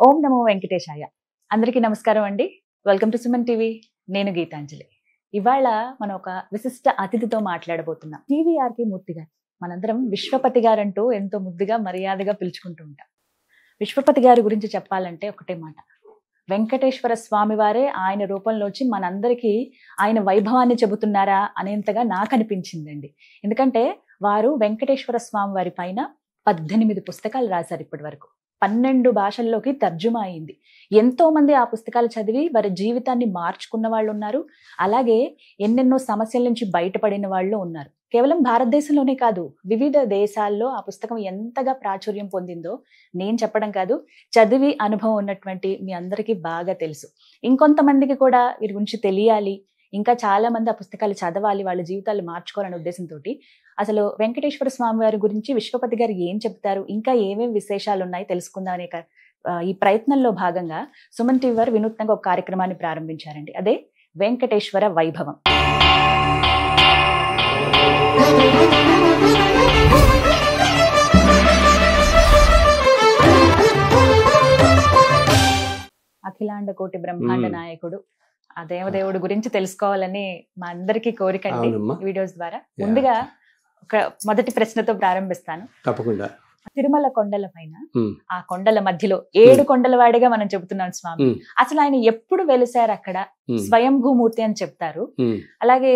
ఓం నమో వెంకటేశాయ. అందరికీ నమస్కారం అండి. Welcome to Suman TV. నేను గీతాంజలి. ఇవాళ మనం ఒక విశిష్ట అతిథితో మాట్లాడబోతున్నాం. టీవీఆర్కే మూర్తి గారు. మనందరం విశ్వపతి గారంటూ ఎంతో ముద్దుగా మర్యాదగా పిలుచుకుంటూ ఉంటాం. విశ్వపతి గారి గురించి చెప్పాలంటే ఒకటే మాట. వెంకటేశ్వర స్వామి వారే ఆయన రూపంలోంచి మనందరికీ ఆయన వైభవాన్ని చెబుతున్నారా అనేంతగా నాకు అనిపించిందండి. ఎందుకంటే వారు వెంకటేశ్వర స్వామి వారి పైన 18 పుస్తకాలు రాశారు ఇప్పటి వరకు. 12 భాషల్లోకి తర్జుమా అయింది. ఎంతో మంది ఆ పుస్తకాలు చదివి వారి జీవితాన్ని మార్చుకున్న వాళ్ళు ఉన్నారు. అలాగే ఎన్నెన్నో సమస్యల నుంచి బయటపడిన వాళ్ళు ఉన్నారు. కేవలం భారతదేశంలోనే కాదు, వివిధ దేశాల్లో ఆ పుస్తకం ఎంతగా ప్రాచుర్యం పొందిందో నేను చెప్పడం కాదు, చదివి అనుభవం ఉన్నటువంటి మీ అందరికీ బాగా తెలుసు. ఇంకొంతమందికి కూడా వీరి గురించి తెలియాలి, ఇంకా చాలా మంది ఆ పుస్తకాలు చదవాలి, వాళ్ళ జీవితాలు మార్చుకోవాలనే ఉద్దేశంతో అసలు వెంకటేశ్వర స్వామి వారి గురించి విశ్వపతి గారు ఏం చెప్తారు, ఇంకా ఏమేమి విశేషాలు ఉన్నాయి తెలుసుకుందాం అనే ఈ ప్రయత్నంలో భాగంగా సుమన్ టీవీ వారు వినూత్నంగా ఒక కార్యక్రమాన్ని ప్రారంభించారండి. అదే వెంకటేశ్వర వైభవం. అఖిలాండ కోటి బ్రహ్మాండ నాయకుడు ఆ దేవదేవుడి గురించి తెలుసుకోవాలని మా అందరికీ కోరిక అండి వీడియోస్ ద్వారా. ముందుగా ఒక మొదటి ప్రశ్నతో ప్రారంభిస్తాను. తప్పకుండా. తిరుమల కొండల పైన, ఆ కొండల మధ్యలో 7 కొండల వాడిగా మనం చెబుతున్నాం స్వామి. అసలు ఆయన ఎప్పుడు వెలిసారు అక్కడ? స్వయంభూమూర్తి అని చెప్తారు. అలాగే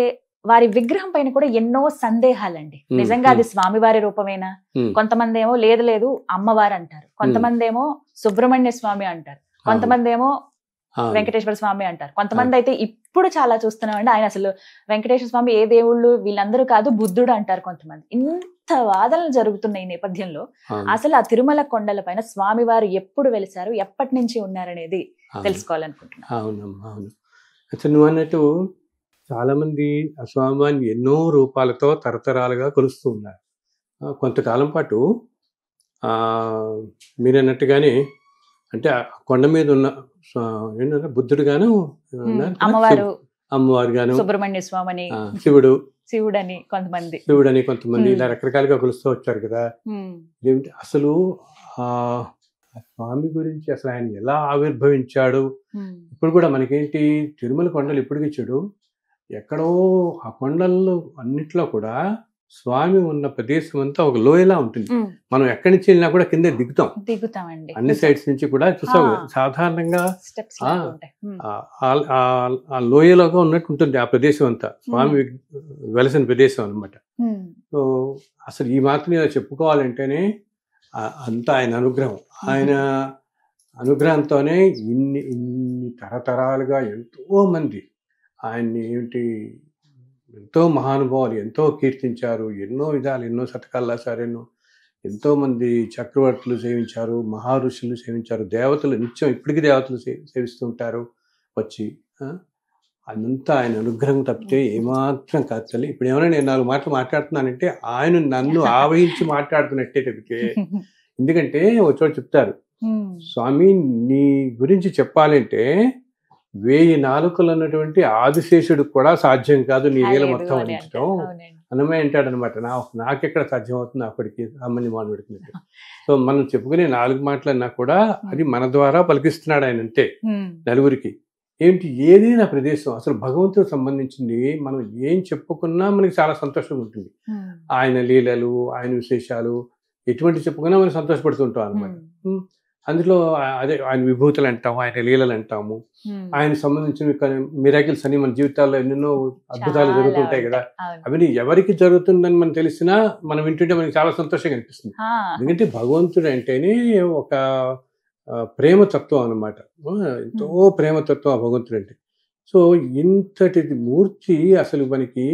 వారి విగ్రహం పైన కూడా ఎన్నో సందేహాలండి. నిజంగా అది స్వామివారి రూపమేనా? కొంతమంది ఏమో లేదు లేదు అమ్మవారు అంటారు, కొంతమంది ఏమో సుబ్రహ్మణ్య స్వామి అంటారు, కొంతమంది ఏమో వెంకటేశ్వర స్వామి అంటారు, కొంతమంది అయితే ఇప్పుడు చాలా చూస్తున్నామండి ఆయన అసలు వెంకటేశ్వర స్వామి ఏ దేవుళ్ళు వీళ్ళందరూ కాదు బుద్ధుడు అంటారు కొంతమంది. ఇంత వాదనలు జరుగుతున్న ఈ నేపథ్యంలో అసలు ఆ తిరుమల కొండల పైన స్వామివారు ఎప్పుడు వెలిసారు, ఎప్పటి నుంచి ఉన్నారనేది తెలుసుకోవాలనుకుంటున్నాను. అవునమ్మా, అవును. అసలు నువ్వు అన్నట్టు చాలా మంది ఆ స్వామివారిని ఎన్నో రూపాలతో తరతరాలుగా కొలుస్తూ ఉన్నారు. కొంతకాలం పాటు మీరన్నట్టుగానే అంటే ఆ కొండ మీద ఉన్న ఏంటంటే బుద్ధుడు గాను, అమ్మవారు గాను, సుబ్రహ్మణ్య స్వామి, శివుడని కొంతమంది ఇలా రకరకాలుగా కొలుస్తూ వచ్చారు కదా. ఏమిటి అసలు ఆ స్వామి గురించి అసలు ఆయన ఎలా ఆవిర్భవించాడు? ఇప్పుడు కూడా మనకేంటి తిరుమల కొండలు ఇప్పటికీ చూడు, ఎక్కడో ఆ కొండల్లో అన్నిట్లో కూడా స్వామి ఉన్న ప్రదేశం అంతా ఒక లోయలా ఉంటుంది. మనం ఎక్కడి నుంచి వెళ్ళినా కూడా కింద దిగుతామండి. అన్ని సైడ్స్ నుంచి కూడా చూసాం. సాధారణంగా ఆ లోయలోగా ఉన్నట్టు ఉంటుంది ఆ ప్రదేశం అంతా, స్వామి వెలసిన ప్రదేశం అనమాట. సో అసలు ఈ మాత్రం ఇలా చెప్పుకోవాలంటేనే అంతా ఆయన అనుగ్రహం. ఆయన అనుగ్రహంతోనే ఇన్ని తరతరాలుగా ఎంతో మంది ఆయన్ని ఎంతో మహానుభావులు ఎంతో కీర్తించారు. ఎన్నో విధాలు, ఎన్నో శతకాలు రాశారు. ఎంతో మంది చక్రవర్తులు సేవించారు, మహారుషులు సేవించారు, దేవతలు నిత్యం ఇప్పటికీ దేవతలు సేవిస్తూ ఉంటారు వచ్చి. అదంతా ఆయన అనుగ్రహం తప్పితే ఏమాత్రం కాదు తల్లి. ఇప్పుడు ఏమైనా నేను 4 మాటలు మాట్లాడుతున్నానంటే ఆయన నన్ను ఆవహించి మాట్లాడుతున్నట్టే తప్పితే. ఎందుకంటే వచ్చి చెప్తారు, స్వామి నీ గురించి చెప్పాలంటే 1000 నాలుకలు అన్నటువంటి ఆదిశేషుడు కూడా సాధ్యం కాదు నీ వేల మొత్తం అందించడం అన్నమే అంటాడనమాట. నాకెక్కడ సాధ్యం అవుతుంది అప్పటికి సామాన్య మానవుడికి. సో మనం చెప్పుకునే 4 మాటలన్నా కూడా అది మన ద్వారా పలికిస్తున్నాడు ఆయన అంతే నలుగురికి. ఏంటి ఏదైనా ప్రదేశం అసలు భగవంతుడికి సంబంధించింది మనం ఏం చెప్పుకున్నా మనకి చాలా సంతోషంగా ఉంటుంది. ఆయన లీలలు, ఆయన విశేషాలు ఎటువంటి చెప్పుకున్నా మనం సంతోషపడుతుంటాం అనమాట. అందులో అదే ఆయన విభూతులు అంటాము, ఆయన లీలలు అంటాము, ఆయన సంబంధించిన మిరాకిల్స్ అని మన జీవితాల్లో ఎన్నెన్నో అద్భుతాలు జరుగుతుంటాయి కదా. అవన్నీ ఎవరికి జరుగుతుందని మనం తెలిసినా మనం వింటుంటే మనకి చాలా సంతోషంగా అనిపిస్తుంది. ఎందుకంటే భగవంతుడు అంటేనే ఒక ప్రేమతత్వం అనమాట. ఎంతో ప్రేమతత్వం ఆ భగవంతుడు అంటే. సో ఇంతటి మూర్తి అసలు మనకి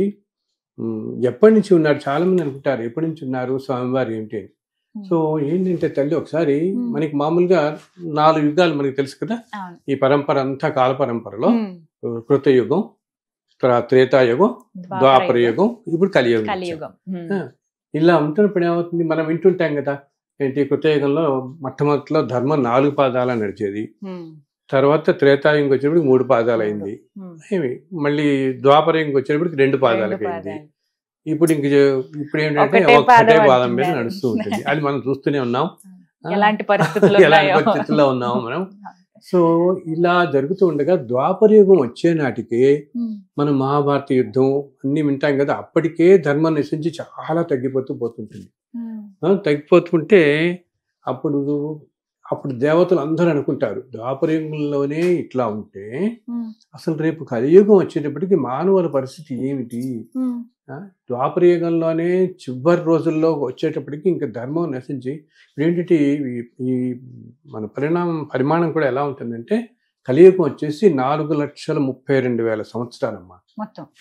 ఎప్పటి నుంచి ఉన్నాడు? చాలా మంది అనుకుంటారు ఎప్పటి నుంచి ఉన్నారు స్వామివారు ఏమిటి అని. సో ఏంటంటే తల్లి, ఒకసారి మనకి మామూలుగా 4 యుగాలు మనకి తెలుసు కదా. ఈ పరంపర అంతా కాల పరంపరలో కృతయుగం, త్రేతాయుగం, ద్వాపర యుగం, ఇప్పుడు కలియుగం. ఇలా ఉంటున్నప్పుడు ఏమవుతుంది, మనం వింటుంటాం కదా. ఏంటి కృతయుగంలో మొట్టమొదటిలో ధర్మం 4 పాదాలు నడిచేది. తర్వాత త్రేతాయుగం వచ్చేటప్పటికి 3 పాదాలు అయింది. మళ్ళీ ద్వాపరయుగం వచ్చేటప్పటికి 2 పాదాలకు అయింది. ఇప్పుడు ఏంటంటే ఒకటే పాదం మీద నడుస్తూ ఉంటుంది. అది మనం చూస్తూనే ఉన్నాం. ఎలాంటి పరిస్థితుల్లో ఎలాంటి ఉన్నాయో. పరిస్థితుల్లో ఉన్నాము మనం. సో ఇలా జరుగుతూ ఉండగా ద్వాపర యుగం వచ్చే నాటికి మనం మహాభారత యుద్ధం అన్ని వింటాం కదా, అప్పటికే ధర్మం నశించి చాలా తగ్గిపోతూ పోతుంటుంది. తగ్గిపోతుంటే అప్పుడు దేవతలు అందరూ అనుకుంటారు, ద్వాపరయుగంలోనే ఇట్లా ఉంటే అసలు రేపు కలియుగం వచ్చేటప్పటికి మానవుల పరిస్థితి ఏమిటి? ద్వాపరయుగంలోనే చివరి రోజుల్లో వచ్చేటప్పటికి ఇంకా ధర్మం నశించి ఇప్పుడేంటంటే ఈ మన పరిమాణం కూడా ఎలా ఉంటుందంటే, కలియుగం వచ్చేసి 4,32,000 సంవత్సరాలమ్మా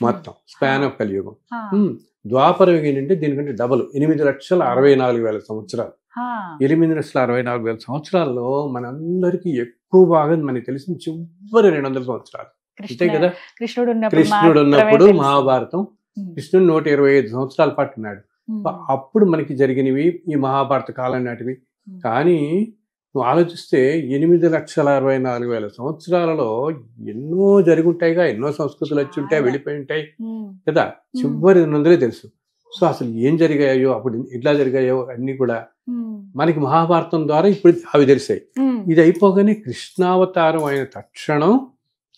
మొత్తం స్పాన్ ఆఫ్ కలియుగం. ద్వాపరయుగం ఏంటంటే దీనికంటే డబల్, 8,64,000 సంవత్సరాలు. 8,64,000 సంవత్సరాల్లో మనందరికీ ఎక్కువ భాగం మనకి తెలిసిన చివరి 200 సంవత్సరాలు అంతే కదా. కృష్ణుడు ఉన్నప్పుడు మహాభారతం, కృష్ణుడు 125 సంవత్సరాల పాటు ఉన్నాడు. అప్పుడు మనకి జరిగినవి ఈ మహాభారత కాలం నాటివి. కానీ నువ్వు ఆలోచిస్తే 8,64,000 సంవత్సరాలలో ఎన్నో జరిగి ఉంటాయిగా, ఎన్నో సంస్కృతులు వచ్చి ఉంటాయి, వెళ్ళిపోయి ఉంటాయి కదా, చివరి 200 తెలుసు. సో అసలు ఏం జరిగాయో, అప్పుడు ఎట్లా జరిగాయో అన్ని కూడా మనకి మహాభారతం ద్వారా ఇప్పుడు అవి తెలిసాయి. ఇది అయిపోగానే కృష్ణావతారం అయిన తక్షణం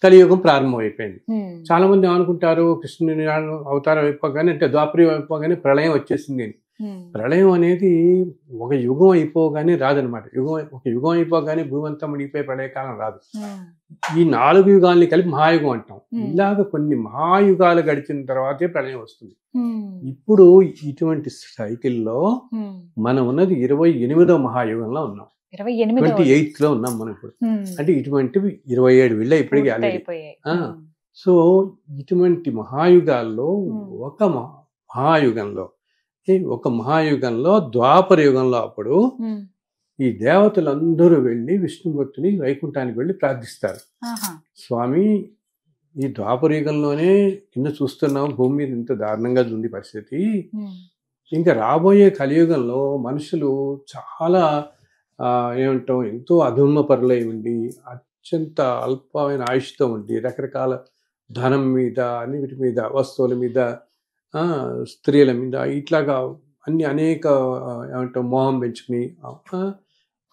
కలియుగం ప్రారంభం అయిపోయింది. చాలా మంది అనుకుంటారు కృష్ణుని అవతారం అయిపోగానే, అంటే ద్వాపరయుగం అయిపోగానే ప్రళయం వచ్చేసింది అని. ప్రళయం అనేది ఒక యుగం అయిపోగానే రాదనమాట. ఒక యుగం అయిపోగానే భూమి అంతా మునిగిపోయి ప్రళయకాలం రాదు. ఈ 4 యుగాల్ని కలిపి మహాయుగం అంటాం. ఇలాగ కొన్ని మహాయుగాలు గడిచిన తర్వాతే ప్రళయం వస్తుంది. ఇప్పుడు ఇటువంటి సైకిల్లో మనం ఉన్నది 28వ మహాయుగంలో ఉన్నాం, 28th లో ఉన్నాం మనం ఇప్పుడు. అంటే ఇటువంటివి 27 వెళ్ళాయి ఇప్పటికీ ఆల్రెడీ. సో ఇటువంటి మహాయుగాల్లో ఒక మహాయుగంలో ద్వాపర యుగంలో అప్పుడు ఈ దేవతలందరూ వెళ్ళి విష్ణుమూర్తిని వైకుంఠానికి వెళ్ళి ప్రార్థిస్తారు. స్వామి, ఈ ద్వాపర యుగంలోనే కింద చూస్తున్నాం భూమి మీద ఇంత దారుణంగా ఉంది పరిస్థితి, ఇంకా రాబోయే కలియుగంలో మనుషులు చాలా ఏమంటాం ఎంతో అధర్మపరులై ఉండి, అత్యంత అల్పమైన ఆయుష్తో ఉండి, రకరకాల ధనం మీద, అన్నిటి మీద, వస్తువుల మీద, స్త్రీల మీద, ఇట్లాగా అనేక ఏమంటాం మోహం పెంచుకుని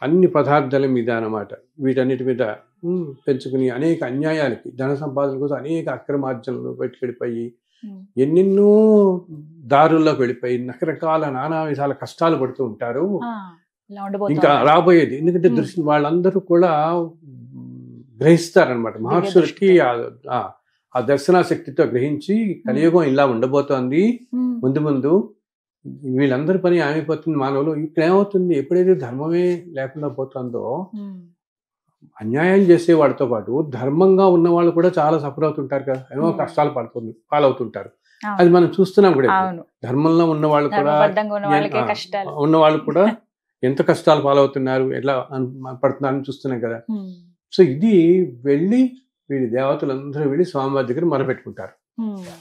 అన్ని పదార్థాల మీద అన్నమాట, వీటన్నిటి మీద పెంచుకుని అనేక అన్యాయాలకి, ధన సంపాదన కోసం అనేక అక్రమార్జనలు పెట్టుకెళ్ళిపోయి ఎన్నెన్నో దారుల్లోకి వెళ్ళిపోయి రకరకాల నానా విధాల కష్టాలు పడుతూ ఉంటారు. ఇంకా రాబోయేది ఎందుకంటే వాళ్ళందరూ కూడా గ్రహిస్తారనమాట. మహర్షులకి ఆ దర్శనా శక్తితో గ్రహించి కలియుగం ఇలా ఉండబోతోంది, ముందు ముందు వీళ్ళందరి పని ఆగిపోతుంది మానవులు. ఇక్కడ ఏమవుతుంది, ఎప్పుడైతే ధర్మమే లేకుండా పోతుందో అన్యాయం చేసే వాడితో పాటు ధర్మంగా ఉన్న వాళ్ళు కూడా చాలా సఫర్ అవుతుంటారు కదా, ఏమో కష్టాలు పాలవుతుంటారు. అది మనం చూస్తున్నాం కూడా. ధర్మంలో ఉన్న వాళ్ళు కూడా ఎంత కష్టాలు పాలవుతున్నారు, ఎట్లా పడుతున్నారని చూస్తున్నాం కదా. సో ఇది వెళ్ళి వీడి దేవతలందరూ వెళ్ళి స్వామివారి దగ్గర మొరపెట్టుకుంటారు.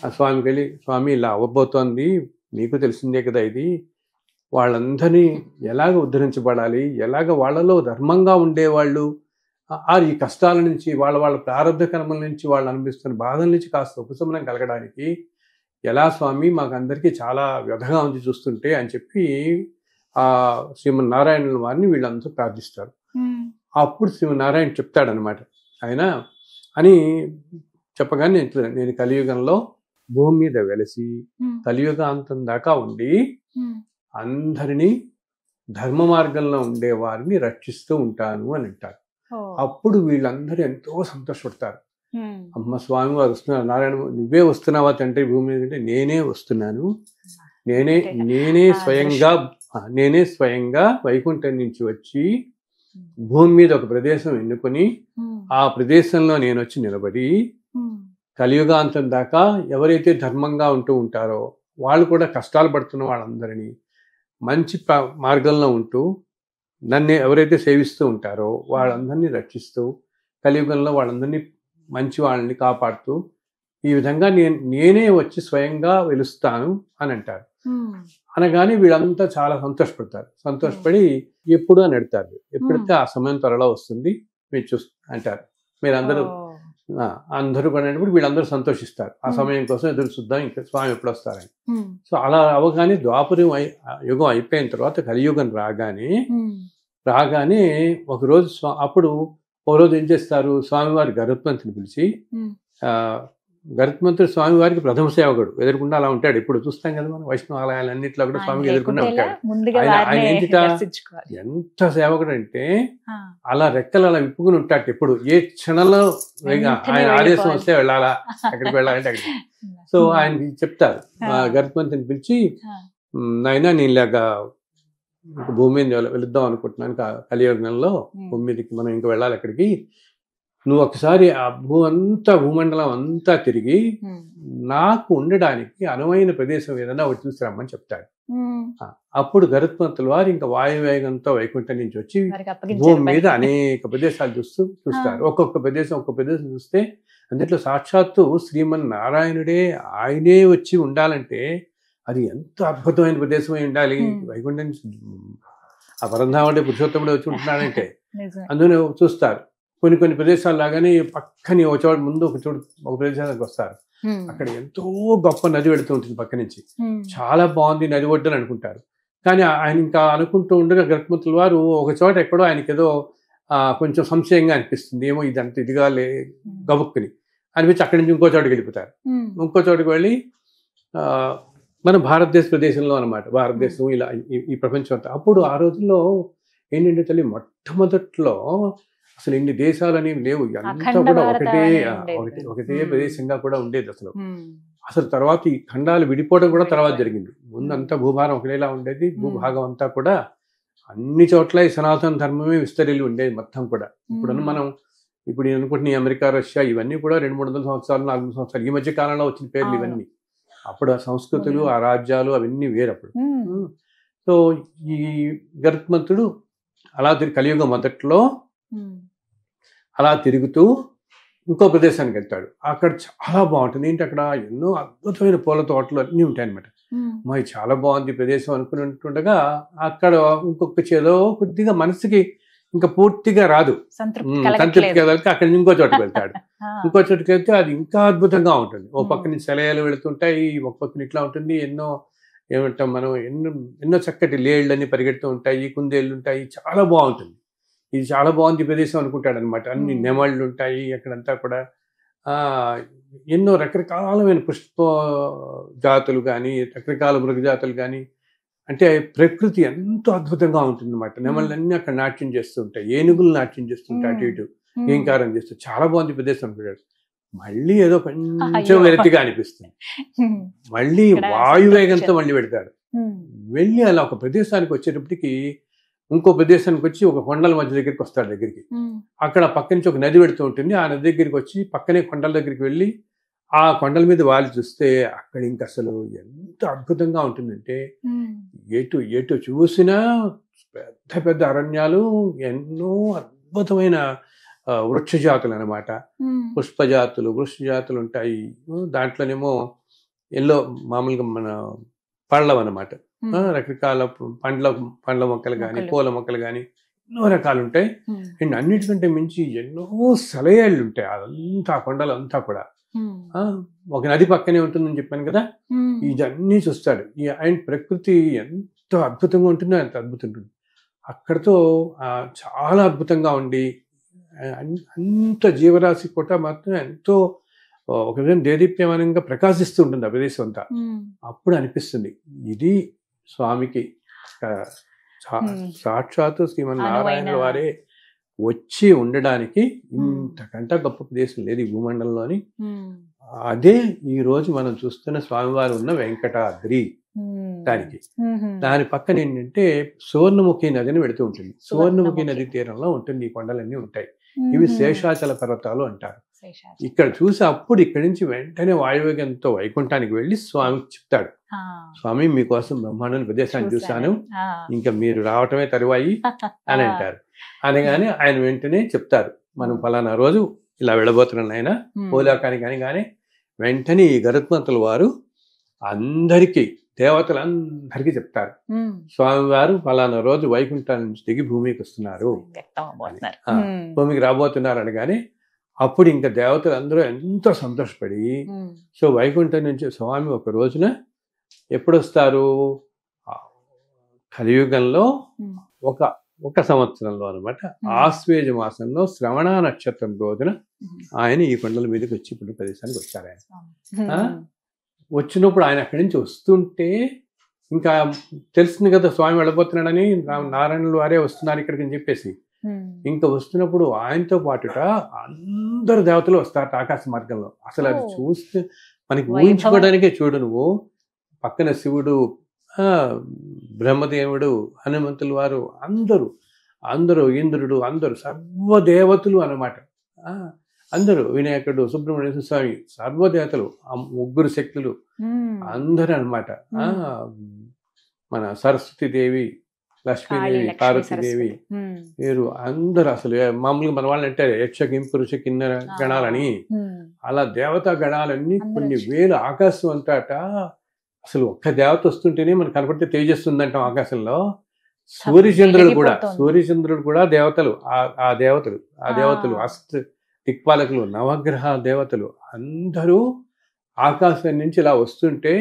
ఆ స్వామికి వెళ్ళి, స్వామి ఇలా అవ్వబోతోంది, నీకు తెలిసిందే కదా ఇది, వాళ్ళందరినీ ఎలాగ ఉద్ధరించబడాలి, ఎలాగ వాళ్ళలో ధర్మంగా ఉండేవాళ్ళు ఈ కష్టాల నుంచి, వాళ్ళ ప్రారంభ కర్మల నుంచి, వాళ్ళు అనిపిస్తున్న బాధల నుంచి కాస్త ఉపశమనం కలగడానికి ఎలా స్వామి, మాకందరికీ చాలా వ్యధగా ఉంది చూస్తుంటే అని చెప్పి ఆ శ్రీమన్నారాయణ వారిని వీళ్ళందరూ ప్రార్థిస్తారు. అప్పుడు శ్రీమన్నారాయణ చెప్తాడనమాట, ఆయన అని చెప్పగానే నేను కలియుగంలో భూమి మీద వెలసి కలియుగాంతం దాకా ఉండి అందరినీ ధర్మ మార్గంలో ఉండే వారిని రక్షిస్తూ ఉంటాను అని అంటారు. అప్పుడు వీళ్ళందరూ ఎంతో సంతోషపడతారు. అమ్మ స్వామి వారు వస్తున్నారు, నారాయణ నువ్వే వస్తున్నావా తండ్రి భూమి మీద అంటే, నేనే వస్తున్నాను, నేనే స్వయంగా వైకుంఠం నుంచి వచ్చి భూమి మీద ఒక ప్రదేశం ఎన్నుకొని ఆ ప్రదేశంలో నేను వచ్చి నిలబడి కలియుగాంతం దాకా ఎవరైతే ధర్మంగా ఉంటూ ఉంటారో వాళ్ళు కూడా కష్టాలు పడుతున్న వాళ్ళందరినీ మంచి మార్గంలో ఉంటూ నన్ను ఎవరైతే సేవిస్తూ ఉంటారో వాళ్ళందరినీ రక్షిస్తూ కలియుగంలో వాళ్ళందరినీ మంచి వాళ్ళని కాపాడుతూ ఈ విధంగా నేనే వచ్చి స్వయంగా వెలుస్తాను అని అంటారు. అనగానే వీళ్ళంతా చాలా సంతోషపడి ఎప్పుడు అని అడుగుతారు. ఎప్పుడైతే ఆ సమయం త్వరలో వస్తుంది మీరు అంటారు. అందరూ పడినప్పుడు వీళ్ళందరూ సంతోషిస్తారు. ఆ సమయం కోసం ఎదురు చూద్దాం, ఇంకా స్వామి ఎప్పుడు వస్తారని. సో అలా అవగానే ద్వాపర యుగం అయిపోయిన తర్వాత కలియుగం రాగానే రాగానే ఒకరోజు అప్పుడు ఒక రోజు ఏం చేస్తారు, స్వామివారి గరుత్మంతుని పిలిచి, గరుత్మంతుడు స్వామివారికి ప్రథమ సేవకుడు, ఎదుర్కొండా అలా ఉంటాడు. ఇప్పుడు చూస్తాం కదా మనం వైష్ణవ ఆలయాలన్నింటిలో కూడా స్వామికి ఎదుర్కొండా ఉంటాడు. ఆయన ఎంత సేవకుడు అంటే అలా రెక్కలు అలా విప్పుకుని ఉంటాడు. ఎప్పుడు ఏ క్షణంలో ఆయన ఆదేశం వస్తే వెళ్ళాలా, ఎక్కడికి వెళ్ళాలంటే అక్కడికి. సో ఆయనకి చెప్తారు, గరుత్మంతుని పిలిచి, నాయనా నేను ఇలాగా భూమి మీద వెళుద్దాం అనుకుంటున్నాను, కలియుగంలో భూమి మీదకి మనం ఇంకా వెళ్ళాలి అక్కడికి, నువ్వు ఒకసారి ఆ భూమండలం అంతా తిరిగి నాకు ఉండడానికి అనువైన ప్రదేశం ఏదైనా ఒకటి చూసిరమ్మని చెప్తాడు. అప్పుడు గరుత్మంతుల వారు ఇంకా వాయువేగంతో వైకుంఠం నుంచి వచ్చి భూమి మీద అనేక ప్రదేశాలు చూస్తారు. ఒక్కొక్క ప్రదేశం చూస్తే అందులో సాక్షాత్తు శ్రీమన్నారాయణుడే ఆయనే వచ్చి ఉండాలంటే అది ఎంత అద్భుతమైన ప్రదేశం అయి ఉండాలి. వైకుంఠం ఆ పరంధాముడే పురుషోత్తముడే వచ్చి ఉంటున్నాడంటే అందులో చూస్తారు. కొన్ని ప్రదేశాలు లాగానే పక్కని ఒక చోట ముందు ఒక ప్రదేశానికి వస్తారు. అక్కడ ఎంతో గొప్ప నది వెళుతూ ఉంటుంది పక్క నుంచి, చాలా బాగుంది నది ఒడ్డుని అనుకుంటారు. కానీ ఆయన ఇంకా అనుకుంటూ ఉండగా గరుత్మంతుల వారు ఒక చోట ఎక్కడో ఆయనకి ఏదో కొంచెం సంశయంగా అనిపిస్తుంది, ఏమో ఇదంతా ఇదిగా గబుక్కుని అనిపించి అక్కడి నుంచి ఇంకో చోటుకి వెళ్ళిపోతారు. ఇంకో చోటుకి వెళ్ళి మన భారతదేశ ప్రదేశంలో అనమాట, భారతదేశం ఇలా ఈ ప్రపంచం అంతా. అప్పుడు ఆ రోజుల్లో ఏంటంటే తల్లి, మొట్టమొదట్లో అసలు ఇన్ని దేశాలు అనేవి లేవు, అంతా కూడా ఒకటే ప్రదేశంగా కూడా ఉండేది. అసలు తర్వాత ఈ ఖండాలు విడిపోవడం కూడా తర్వాత జరిగింది. ముందంతా భూభారం ఒకటేలా ఉండేది, భూభాగం అంతా కూడా అన్ని చోట్ల ఈ సనాతన ధర్మమే విస్తరిల్లి ఉండేది మొత్తం కూడా. ఇప్పుడు నేను అనుకుంటున్న అమెరికా, రష్యా ఇవన్నీ కూడా 200-300 సంవత్సరాలు 400 సంవత్సరాలు ఈ మధ్య కాలంలో వచ్చిన పేర్లు ఇవన్నీ. అప్పుడు ఆ సంస్కృతులు, ఆ రాజ్యాలు అవన్నీ వేరప్పుడు. సో ఈ గరుత్మంతుడు అలా కలియుగం మొదట్లో అలా తిరుగుతూ ఇంకో ప్రదేశానికి వెళ్తాడు. అక్కడ చాలా బాగుంటుంది. ఏంటి అక్కడ ఎన్నో అద్భుతమైన పూల తోటలు అన్నీ ఉంటాయి అనమాట. మరి చాలా బాగుంది ప్రదేశం అనుకుంటుండగా అక్కడ ఇంకొక చేదో కొద్దిగా మనసుకి ఇంకా పూర్తిగా రాదు, సంతృప్తి కలగక అక్కడి నుంచి ఇంకో చోటుకి వెళ్తాడు. ఇంకో చోటుకి వెళ్తే అది ఇంకా అద్భుతంగా ఉంటుంది. ఒక పక్కన సెలయాలు వెళుతుంటాయి, ఒక పక్కన ఇట్లా ఉంటుంది, ఏమంటాం మనం ఎన్నో చక్కటి లేళ్ళని పరిగెడుతూ ఉంటాయి, కుందేళ్ళు ఉంటాయి, చాలా బాగుంటుంది. ఇది చాలా బాగుంది ప్రదేశం అనుకుంటాడు అనమాట. అన్ని నెమళ్ళు ఉంటాయి అక్కడంతా కూడా, ఎన్నో రకరకాలమైన పుష్ప జాతులు కానీ రకరకాల మృగజాతులు కానీ, అంటే ప్రకృతి ఎంతో అద్భుతంగా ఉంటుంది అనమాట. నెమళ్ళన్నీ అక్కడ నాట్యం చేస్తూ ఉంటాయి, ఏనుగులు నాట్యం చేస్తుంటాయి, అటు ఇటు ఏంకారం చేస్తూ, చాలా బాగుంది ప్రదేశం అనుకుంటాడు. మళ్ళీ ఏదో కొంచెం వెరతిగా అనిపిస్తుంది, మళ్ళీ వాయువేగంతో మళ్ళీ పెడతాడు. వెళ్ళి అలా ఒక ప్రదేశానికి వచ్చేటప్పటికి ఇంకో ప్రదేశానికి వచ్చి ఒక కొండల మధ్య దగ్గరికి వస్తాడు. దగ్గరికి అక్కడ పక్క నుంచి ఒక నది పెడుతూ ఉంటుంది. ఆ నది దగ్గరికి వచ్చి పక్కనే కొండల దగ్గరికి వెళ్ళి ఆ కొండల మీద వాలి చూస్తే అక్కడ ఇంకా అసలు ఎంత అద్భుతంగా ఉంటుందంటే, ఎటు చూసినా పెద్ద పెద్ద అరణ్యాలు, ఎన్నో అద్భుతమైన వృక్ష జాతులు అనమాట. పుష్పజాతులు, వృక్ష జాతులు ఉంటాయి. దాంట్లోనేమో ఎల్లో మామూలుగా మన పళ్ళం అనమాట, రకరకాల పండ్ల మొక్కలు కానీ పూల మొక్కలు కానీ ఎన్నో రకాలు ఉంటాయి. అండ్ అన్నిటికంటే మించి ఎన్నో సెలయేళ్ళు ఉంటాయి. అదంతా కొండలు అంతా కూడా ఒక నది పక్కనే ఉంటుందని చెప్పాను కదా, ఇదన్నీ చూస్తాడు. అండ్ ప్రకృతి ఎంత అద్భుతంగా ఉంటుందో అంత అద్భుతం ఉంటుంది. అక్కడతో చాలా అద్భుతంగా ఉండి అంత జీవరాశి కూడా మాత్రం ఎంతో ఒక విధంగా దేదీప్యమానంగా ప్రకాశిస్తూ ఉంటుంది ఆ ప్రదేశం అంతా. అప్పుడు అనిపిస్తుంది ఇది స్వామికి సాక్షాత్తు శ్రీమన్నారాయణ వారే వచ్చి ఉండడానికి ఇంతకంటే గొప్ప ప్రదేశం లేదు ఈ భూమండలంలోని. అదే ఈ రోజు మనం చూస్తున్న స్వామివారు ఉన్న వెంకటాద్రి. దాని పక్కన ఏంటంటే సువర్ణముఖి నదిని వెళుతూ ఉంటుంది. సువర్ణముఖి నది తీరంలో ఉంటుంది, ఈ కొండలన్నీ ఉంటాయి. ఇవి శేషాచల పర్వతాలు అంటారు. ఇక్కడ చూసి అప్పుడు ఇక్కడి నుంచి వెంటనే వాయువేగంతో వైకుంఠానికి వెళ్ళి స్వామికి చెప్తాడు, స్వామి మీకోసం బ్రహ్మాండమైన ప్రదేశాన్ని చూశాను, ఇంకా మీరు రావటమే తరువాయి అని అంటారు. అనగానే ఆయన వెంటనే చెప్తారు, మనం ఫలానా రోజు ఇలా వెళ్ళబోతున్నాను ఆయన భూలోకానికి అని. కానీ వెంటనే ఈ గరుత్మంతుల వారు అందరికీ, దేవతలందరికీ చెప్తారు, స్వామివారు ఫలానా రోజు వైకుంఠం నుంచి దిగి భూమికి వస్తున్నారు, భూమికి రాబోతున్నారు అనగానే అప్పుడు ఇంకా దేవతలు అందరూ ఎంతో సంతోషపడి, సో వైకుంఠం నుంచి స్వామి ఒక రోజున ఎప్పుడు వస్తారు, కలియుగంలో ఒక ఒక సంవత్సరంలో అనమాట ఆశ్వేజ మాసంలో శ్రవణ నక్షత్రం రోజున ఆయన ఈ కొండల మీదకి వచ్చి ఇప్పుడు ప్రదేశానికి వచ్చారు. ఆయన వచ్చినప్పుడు ఆయన అక్కడి నుంచి వస్తుంటే ఇంకా తెలిసింది కదా స్వామి వెళ్ళబోతున్నాడని, నారాయణుల వారే వస్తున్నారు ఇక్కడికి అని చెప్పేసి. ఇంకా వస్తున్నప్పుడు ఆయనతో పాటుట అందరు దేవతలు వస్తారు ఆకాశ మార్గంలో. అసలు అది చూస్తే మనకి ఊహించుకోవడానికే చూడు నువ్వు. పక్కన శివుడు, బ్రహ్మదేవుడు, హనుమంతుల వారు, అందరూ ఇంద్రుడు, అందరూ సర్వదేవతలు అన్నమాట. అందరూ వినాయకుడు, సుబ్రహ్మణ్య స్వామి, సర్వదేవతలు, ముగ్గురు శక్తులు అందరూ అనమాట. మన సరస్వతీదేవి, లక్ష్మీదేవి, పార్వతీదేవి, వీరు అందరూ అసలు మామూలుగా మన వాళ్ళు అంటే యక్ష కింపురుష కిన్నెర గణాలని, అలా దేవతా గణాలన్నీ కొన్ని వేలు ఆకాశం అంతాట. అసలు ఒక్క దేవత వస్తుంటేనే మనకు కనపడితే తేజస్సుందంటాం ఆకాశంలో. సూర్యచంద్రుడు కూడా దేవతలు. ఆ దేవతలు అష్ట దిక్పాలకులు, నవగ్రహ దేవతలు అందరూ ఆకాశం నుంచి ఇలా వస్తుంటే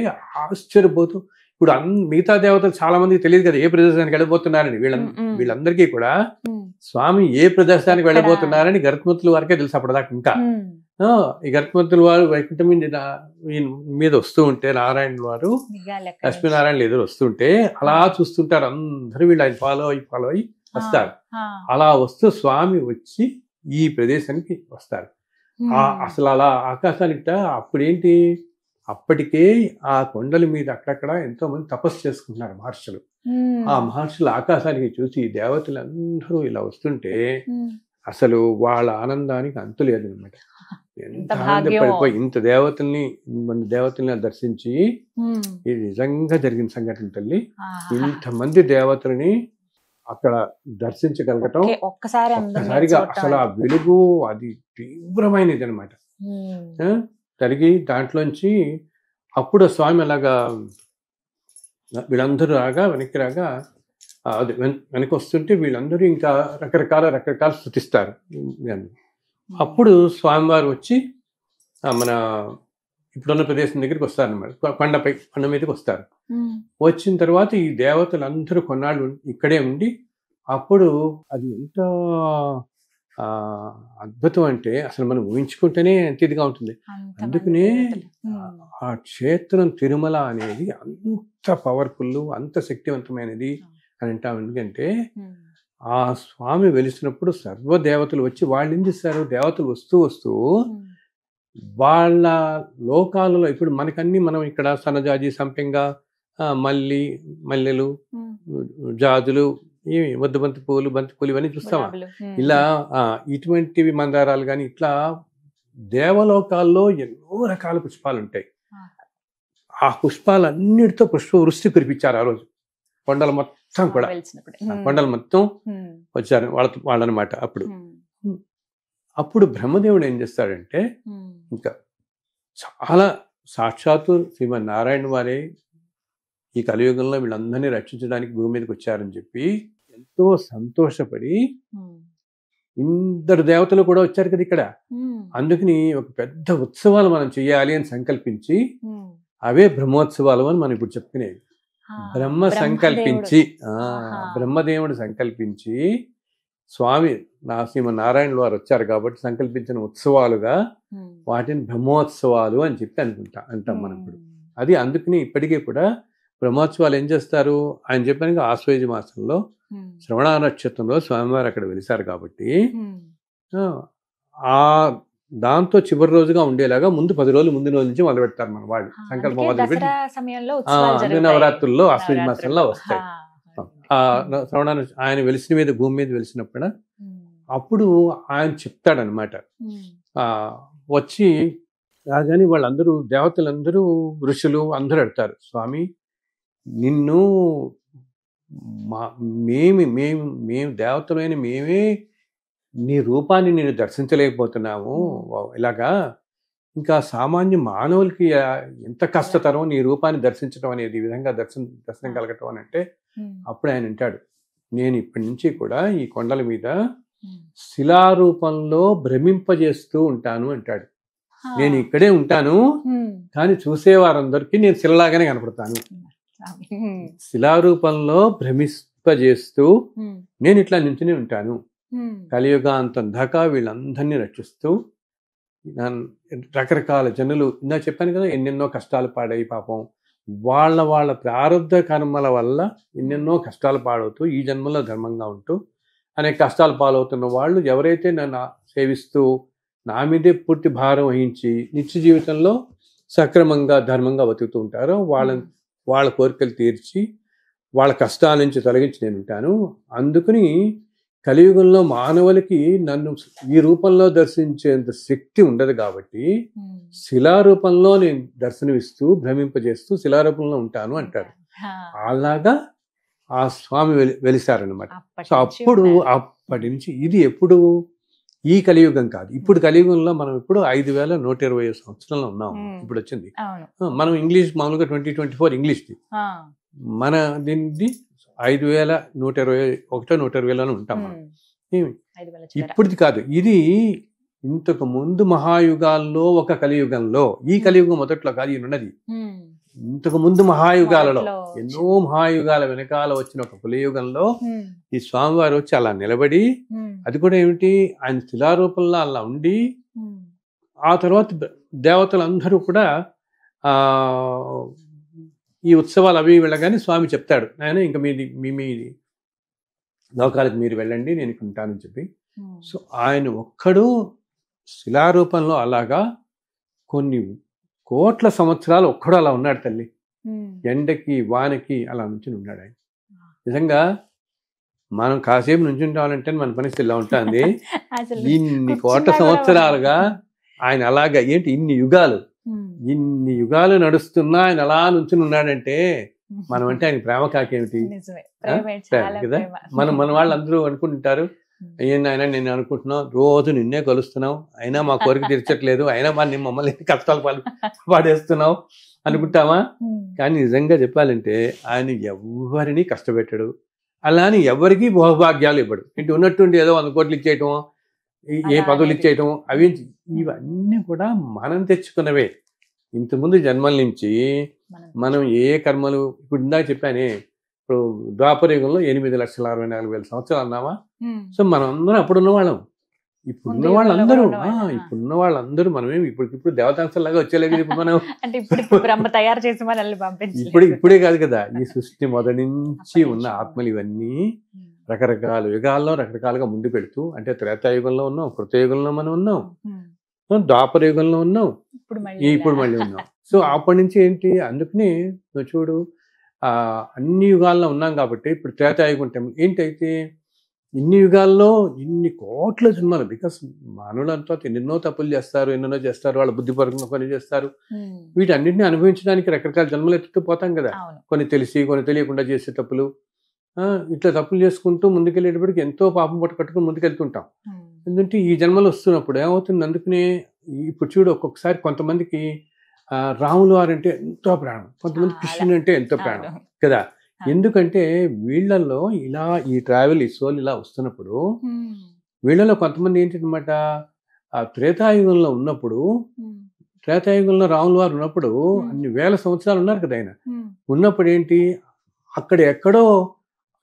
ఆశ్చర్యపోతూ, ఇప్పుడు మిగతా దేవతలు చాలా మందికి తెలియదు కదా ఏ ప్రదేశానికి వెళ్ళబోతున్నారని. వీళ్ళందరికీ కూడా స్వామి ఏ ప్రదేశానికి వెళ్ళబోతున్నారని గరుత్మంతుల వారికే తెలుసు అప్పటిదాకా. ఇంకా ఈ గరుత్మంతుల వారు వైకుంఠం మీద వస్తూ ఉంటే, నారాయణ వారు లక్ష్మీనారాయణలు ఎదురు వస్తుంటే అలా చూస్తుంటారు అందరూ. వీళ్ళు ఆయన ఫాలో అయ్యి వస్తారు. అలా వస్తూ స్వామి వచ్చి ఈ ప్రదేశానికి వస్తారు. అసలు అలా ఆకాశానికి అప్పుడేంటి, అప్పటికే ఆ కొండల మీద అక్కడక్కడ ఎంతో మంది తపస్సు చేసుకుంటున్నారు మహర్షులు. ఆ మహర్షులు ఆకాశానికి చూసి దేవతలందరూ ఇలా వస్తుంటే అసలు వాళ్ళ ఆనందానికి అంతు లేదనమాట. ఎంత ఆనందపడిపోయి ఇంత దేవతల్ని దర్శించి, ఇది నిజంగా జరిగిన సంఘటన తల్లి. ఇంతమంది దేవతలని అక్కడ దర్శించగలగటం ఒక్కసారిగా అసలు ఆ వెలుగు అది తీవ్రమైనది అనమాట. జరిగి దాంట్లోంచి అప్పుడు స్వామి అలాగా వీళ్ళందరూ వెనక్కి రాగా అది వెనక్కి వస్తుంటే వీళ్ళందరూ ఇంకా రకరకాల స్తుతిస్తారు. అప్పుడు స్వామివారు వచ్చి మన ఇప్పుడున్న ప్రదేశం దగ్గరికి వస్తారన్నమాట. కొండ మీదకి వస్తారు. వచ్చిన తర్వాత ఈ దేవతలందరూ కొన్నాళ్ళు ఇక్కడే ఉండి, అప్పుడు అది ఎంత అద్భుతం అంటే అసలు మనం ఊహించుకుంటేనే ఎంత ఇదిగా ఉంటుంది. అందుకనే ఆ క్షేత్రం తిరుమల అనేది అంత పవర్ఫుల్, అంత శక్తివంతమైనది అని అంటాం. ఎందుకంటే ఆ స్వామి వెలిసినప్పుడు సర్వదేవతలు వచ్చి వాళ్ళు ఏం చేస్తారు, దేవతలు వస్తూ వాళ్ళ లోకాలలో ఇప్పుడు మనకన్నీ మనం ఇక్కడ సన్నజాజి, సంపెంగ, మల్లెలు, జాజులు, బంతి పూలు ఇవన్నీ చూస్తామా. ఇలా ఇటువంటివి మందారాలు కానీ ఇట్లా దేవలోకాల్లో ఎన్నో రకాల పుష్పాలు ఉంటాయి. ఆ పుష్పాలన్నిటితో పుష్పవృష్టి కురిపించారు ఆ రోజు. కొండల మొత్తం కూడా వచ్చారు వాళ్ళనమాట. అప్పుడు బ్రహ్మదేవుడు ఏం చేస్తాడంటే, ఇంకా చాలా సాక్షాత్తు శ్రీమన్నారాయణ వారే ఈ కలియుగంలో వీళ్ళందరినీ రక్షించడానికి భూమి మీదకి వచ్చారని చెప్పి ఎంతో సంతోషపడి, ఇందరు దేవతలు కూడా వచ్చారు కదా ఇక్కడ, అందుకని ఒక పెద్ద ఉత్సవాలు మనం చెయ్యాలి అని సంకల్పించి, అవే బ్రహ్మోత్సవాలు అని మనం ఇప్పుడు చెప్పుకునేవి. బ్రహ్మదేవుడు సంకల్పించి స్వామి శ్రీమన్నారాయణుల వారు వచ్చారు కాబట్టి సంకల్పించిన ఉత్సవాలుగా వాటిని బ్రహ్మోత్సవాలు అని చెప్పి అంటాం మనం ఇప్పుడు. అది అందుకని ఇప్పటికీ కూడా బ్రహ్మోత్సవాలు ఏం చేస్తారు, ఆయన చెప్పాను ఆశ్వేజ మాసంలో శ్రవణ నక్షత్రంలో స్వామివారు అక్కడ వెలిసారు కాబట్టి ఆ దాంతో చివరి రోజుగా ఉండేలాగా ముందు 10 రోజుల ముందు రోజు నుంచి మొదలు పెడతారు మన వాళ్ళు. సంకల్పం మొదలుపెట్టి నవరాత్రుల్లో ఆశ్వేజ మాసంలో వస్తాయి. శ్రవణ ఆయన వెలిసిన మీద భూమి మీద వెలిసినప్పుడు అప్పుడు ఆయన చెప్తాడనమాట. వచ్చి రాగానే వాళ్ళందరూ దేవతలందరూ ఋషులు అందరూ అడతారు, స్వామి నిన్ను మేము దేవతలైన మేమే నీ రూపాన్ని నేను దర్శించలేకపోతున్నాము. ఇలాగా ఇంకా సామాన్య మానవులకి ఎంత కష్టతరం నీ రూపాన్ని దర్శించడం అనేది, ఈ విధంగా దర్శనం కలగటం అని అంటే, అప్పుడు ఆయన అంటాడు, నేను ఇప్పటి నుంచి కూడా ఈ కొండల మీద శిలారూపంలో భ్రమింపజేస్తూ ఉంటాను అంటాడు. నేను ఇక్కడే ఉంటాను కానీ చూసేవారందరికీ నేను శిలలాగానే కనపడతాను. శిలారూపంలో భ్రమింపజేస్తూ నేను ఇట్లా నించుని ఉంటాను. కలియుగాంతం దాకా వీళ్ళందరినీ రక్షిస్తూ రకరకాల జనులు ఇందా చెప్పాను కదా, ఎన్నెన్నో కష్టాలు పాడాయి పాపం. వాళ్ళ ప్రారంధ కర్మల వల్ల ఎన్నెన్నో కష్టాలు పాడవుతూ ఈ జన్మలో ధర్మంగా ఉంటూ అనేక కష్టాలు పాలవుతున్న వాళ్ళు ఎవరైతే నన్ను సేవిస్తూ నా మీదే పూర్తి భారం వహించి నిత్య జీవితంలో సక్రమంగా ధర్మంగా బతుకుతూ ఉంటారో వాళ్ళ కోరికలు తీర్చి వాళ్ళ కష్టాల నుంచి తొలగించి నేను ఉంటాను. అందుకని కలియుగంలో మానవులకి నన్ను ఈ రూపంలో దర్శించేంత శక్తి ఉండదు కాబట్టి శిలారూపంలో నేను దర్శనమిస్తూ భ్రమింపజేస్తూ శిలారూపంలో ఉంటాను అంటారు. అలాగా ఆ స్వామి వెలిసారనమాట. సో అప్పటి నుంచి ఇది ఎప్పుడు ఈ కలియుగం కాదు, ఇప్పుడు కలియుగంలో మనం ఇప్పుడు 5120 సంవత్సరాలు ఉన్నాం. ఇప్పుడు వచ్చింది మనం ఇంగ్లీష్ మామూలుగా 2024 ఇంగ్లీష్ది, మన దీన్ని 5121 ఉంటాం మనం. ఇప్పుడుది కాదు, ఇది ఇంతకు ముందు మహాయుగాల్లో ఒక కలియుగంలో, ఈ కలియుగం మొదట్లో కాదు ఈయన ఉన్నది. ఇంతకు ముందు మహాయుగాలలో ఎన్నో మహాయుగాల వెనకాల వచ్చిన ఒక కలియుగంలో ఈ స్వామివారు వచ్చి అలా నిలబడి, అది కూడా ఏమిటి, ఆయన శిలారూపంలో అలా ఉండి ఆ తర్వాత దేవతలందరూ కూడా ఈ ఉత్సవాలు అవి వెళ్ళగానే స్వామి చెప్తాడు, ఆయన ఇంకా మీ లోకాలకు మీరు వెళ్ళండి, నేను ఇక్కడ ఉంటానని చెప్పి. సో ఆయన ఒక్కడు శిలారూపంలో అలాగా కొన్ని కోట్ల సంవత్సరాలు ఒక్కడు అలా ఉన్నాడు తల్లి. ఎండకి వానకి అలా నుంచుని ఉన్నాడు ఆయన. నిజంగా మనం కాసేపు నుంచుంటామంటే మన పరిస్థితి ఇలా ఉంటుంది. ఇన్ని కోట్ల సంవత్సరాలుగా ఆయన అలాగా ఏంటి ఇన్ని యుగాలు నడుస్తున్నా ఆయన అలా నుంచుని ఉన్నాడంటే మనం అంటే ఆయన ప్రేమ కాకేమిటి కదా. మన వాళ్ళందరూ అనుకుంటుంటారు, ఆయన నేను అనుకుంటున్నాం రోజు నిన్నే కలుస్తున్నావు, అయినా మా కోరిక తీర్చట్లేదు, అయినా మమ్మల్ని కష్టాలు పాడేస్తున్నావు అనుకుంటామా? కానీ నిజంగా చెప్పాలంటే ఆయన ఎవరిని కష్టపెట్టాడు, అలా అని ఎవరికి భోగభాగ్యాలు ఇవ్వడు. ఇంటి ఉన్నట్టుండి ఏదో 100 కోట్లు ఇచ్చేయటం, ఏ పదవులు ఇచ్చేయటం, అవి ఇవన్నీ కూడా మనం తెచ్చుకున్నవే. ఇంతకుముందు జన్మల నుంచి మనం ఏ కర్మలు, ఇప్పుడు ఇందాక చెప్పానే, ఇప్పుడు ద్వాపర యుగంలో 8,64,40,000 సంవత్సరాలు అన్నావా. సో మనం అందరం అప్పుడున్న వాళ్ళం, ఇప్పుడున్న వాళ్ళందరూ మనమేమి ఇప్పుడు దేవతాంశంలాగా వచ్చేలేదు. ఇప్పుడు మనం తయారు చేసి ఇప్పుడే కాదు కదా, ఈ సృష్టి మొదటి నుంచి ఉన్న ఆత్మలు ఇవన్నీ రకరకాల యుగాల్లో రకరకాలుగా ముందు పెడుతూ, అంటే త్రేతాయుగంలో ఉన్నాం, కృతయుగంలో మనం ఉన్నాం, ద్వాపర యుగంలో ఉన్నాం, ఇప్పుడు మళ్ళీ ఉన్నాం. సో అప్పటి నుంచి ఏంటి, అందుకని నువ్వు చూడు అన్ని యుగాల్లో ఉన్నాం కాబట్టి ఇప్పుడు త్రేతాయుగం ఏంటైతే ఇన్ని యుగాల్లో ఇన్ని కోట్ల జన్మలు, బికాస్ మానవులంతా ఎన్నెన్నో తప్పులు చేస్తారు, ఎన్నెన్నో చేస్తారు, వాళ్ళ బుద్ధిపరంగా పని చేస్తారు. వీటన్నిటిని అనుభవించడానికి రకరకాల జన్మలు ఎత్తుతూ పోతాం కదా, కొన్ని తెలిసి కొన్ని తెలియకుండా చేసే తప్పులు. ఇట్లా తప్పులు చేసుకుంటూ ముందుకెళ్ళేటప్పటికి ఎంతో పాపం పట్టుకట్టుకుని ముందుకెళ్తుంటాం. ఎందుకంటే ఈ జన్మలు వస్తున్నప్పుడు ఏమవుతుంది, అందుకనే ఇప్పుడు చూడు ఒక్కొక్కసారి కొంతమందికి రాములు వారు అంటే ఎంతో ప్రాణం, కొంతమంది కృష్ణుడు అంటే ఎంతో ప్రాణం కదా. ఎందుకంటే వీళ్ళల్లో ఇలా ఈ ట్రావెల్ ఈ సోల్ ఇలా వస్తున్నప్పుడు వీళ్ళలో కొంతమంది ఏంటన్నమాట, ఆ త్రేతాయుగంలో ఉన్నప్పుడు, త్రేతాయుగంలో రాముల వారు ఉన్నప్పుడు అన్ని వేల సంవత్సరాలు ఉన్నారు కదా ఆయన. ఉన్నప్పుడు ఏంటి, అక్కడ ఎక్కడో